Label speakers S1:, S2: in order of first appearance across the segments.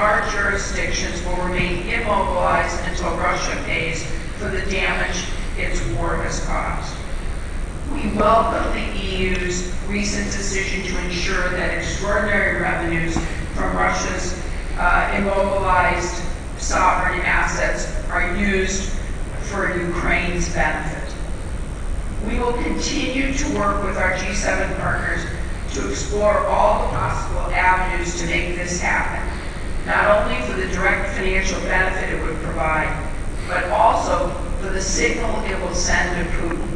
S1: our jurisdictions will remain immobilized until Russia pays for the damage its war has caused. We welcome the EU's recent decision to ensure that extraordinary revenues from Russia's immobilized sovereign assets are used for Ukraine's benefit. We will continue to work with our G7 partners to explore all the possible avenues to make this happen, not only for the direct financial benefit it would provide, but also for the signal it will send to Putin.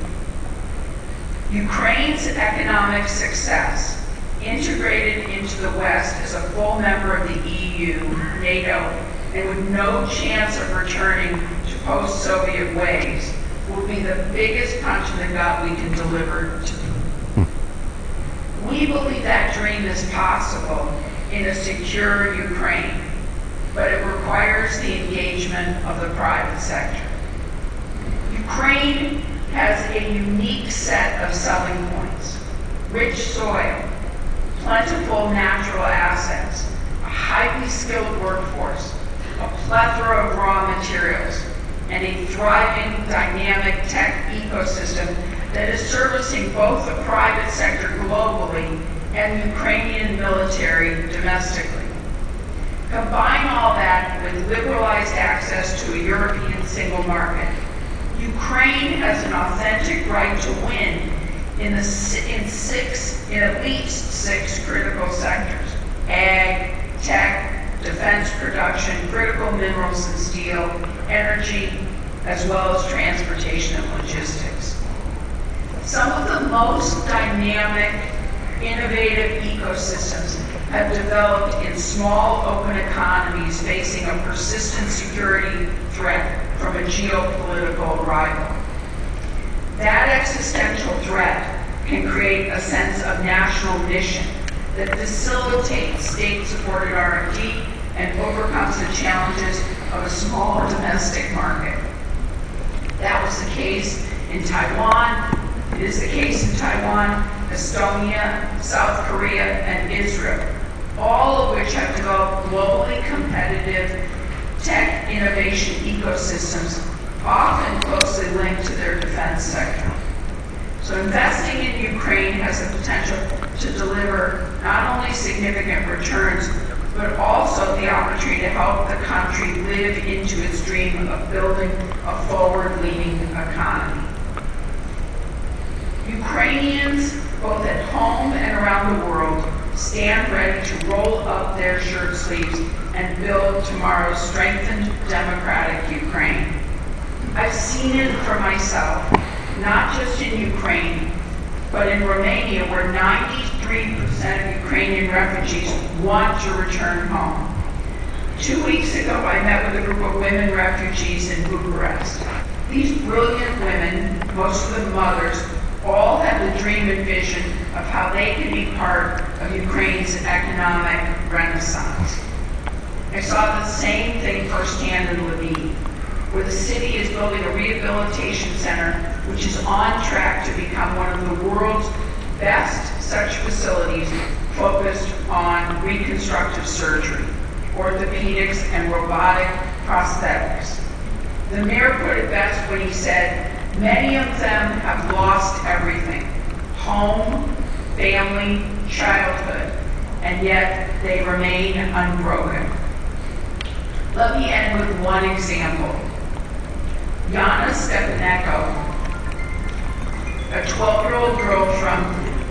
S1: Ukraine's economic success, integrated into the West as a full member of the EU, NATO, and with no chance of returning to post-Soviet ways, will be the biggest punch in the gut we can deliver to Putin. We believe that dream is possible in a secure Ukraine, but it requires the engagement of the private sector. Ukraine has a unique set of selling points: rich soil, plentiful natural assets, a highly skilled workforce, a plethora of raw materials, and a thriving, dynamic tech ecosystem that is servicing both the private sector globally and the Ukrainian military domestically. Combine all that with liberalized access to a European single market, Ukraine has an authentic right to win in at least six critical sectors: ag, tech, defense production, critical minerals and steel, energy, as well as transportation and logistics. Some of the most dynamic, innovative ecosystems have developed in small, open economies facing a persistent security threat from a geopolitical rival. That existential threat can create a sense of national mission that facilitates state-supported R&D and overcomes the challenges of a small domestic market. That was the case in Taiwan. It is the case in Taiwan, Estonia, South Korea, and Israel, all of which have developed globally competitive tech innovation ecosystems, often closely linked to their defense sector. So investing in Ukraine has the potential to deliver not only significant returns, but also the opportunity to help the country live into its dream of building a forward-leaning economy. Ukrainians, both at home and around the world, stand ready to roll up their shirt sleeves and build tomorrow's strengthened, democratic Ukraine. I've seen it for myself, not just in Ukraine, but in Romania, where 93% of Ukrainian refugees want to return home. 2 weeks ago, I met with a group of women refugees in Bucharest. These brilliant women, most of them mothers, all have the dream and vision of how they can be part of Ukraine's economic renaissance. I saw the same thing firsthand in Lviv, where the city is building a rehabilitation center which is on track to become one of the world's best such facilities focused on reconstructive surgery, orthopedics, and robotic prosthetics. The mayor put it best when he said, "Many of them have lost everything: home, family, childhood, and yet they remain unbroken." Let me end with one example. Yana Stepanenko, a 12-year-old girl from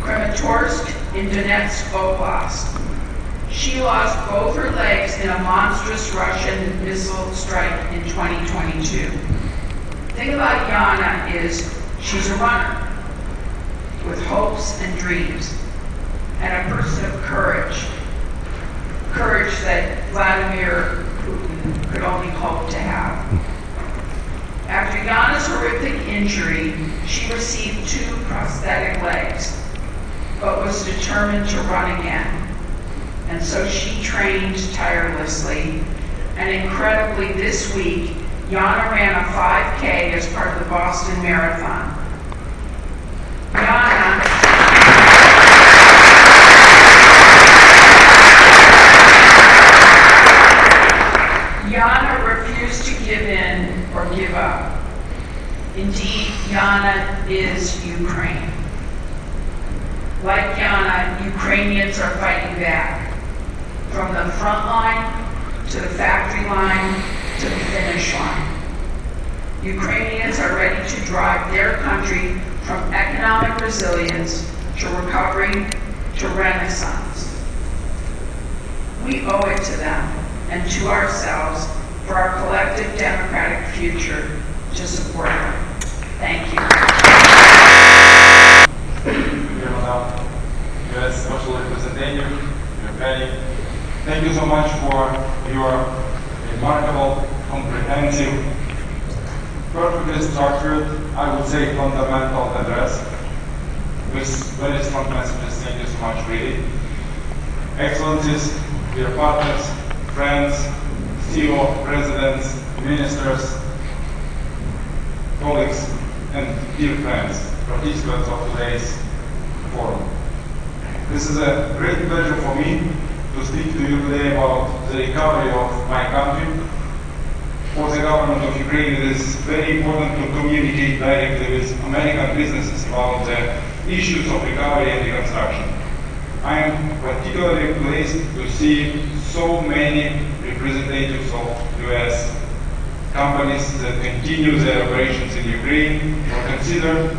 S1: Kramatorsk in Donetsk Oblast. She lost both her legs in a monstrous Russian missile strike in 2022. The thing about Yana is she's a runner with hopes and dreams, and a person of courage. Courage that Vladimir Putin could only hope to have. After Yana's horrific injury, she received 2 prosthetic legs, but was determined to run again. And so she trained tirelessly, and incredibly this week, Yana ran a 5K as part of the Boston Marathon. Yana Indeed, Yana is Ukraine. Like Yana, Ukrainians are fighting back. From the front line, to the factory line, to the finish line. Ukrainians are ready to drive their country from economic resilience to recovery to renaissance. We owe it to them and to ourselves for our collective democratic future to support them. Thank you.
S2: Dear Madam U.S. Special Representative, dear Penny, thank you so much for your remarkable, comprehensive, perfectly structured, I would say fundamental address with very strong messages. Thank you so much, really. Excellencies, dear partners, friends, CEO, presidents, ministers, colleagues, and dear friends, participants of today's forum. This is a great pleasure for me to speak to you today about the recovery of my country. For the government of Ukraine, it is very important to communicate directly with American businesses about the issues of recovery and reconstruction. I am particularly pleased to see so many representatives of U.S. companies that continue their operations in Ukraine or consider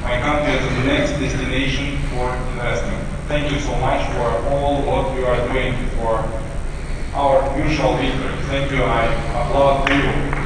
S2: my country as the next destination for investment. Thank you so much for all what you are doing for our mutual victory. Thank you. I applaud you.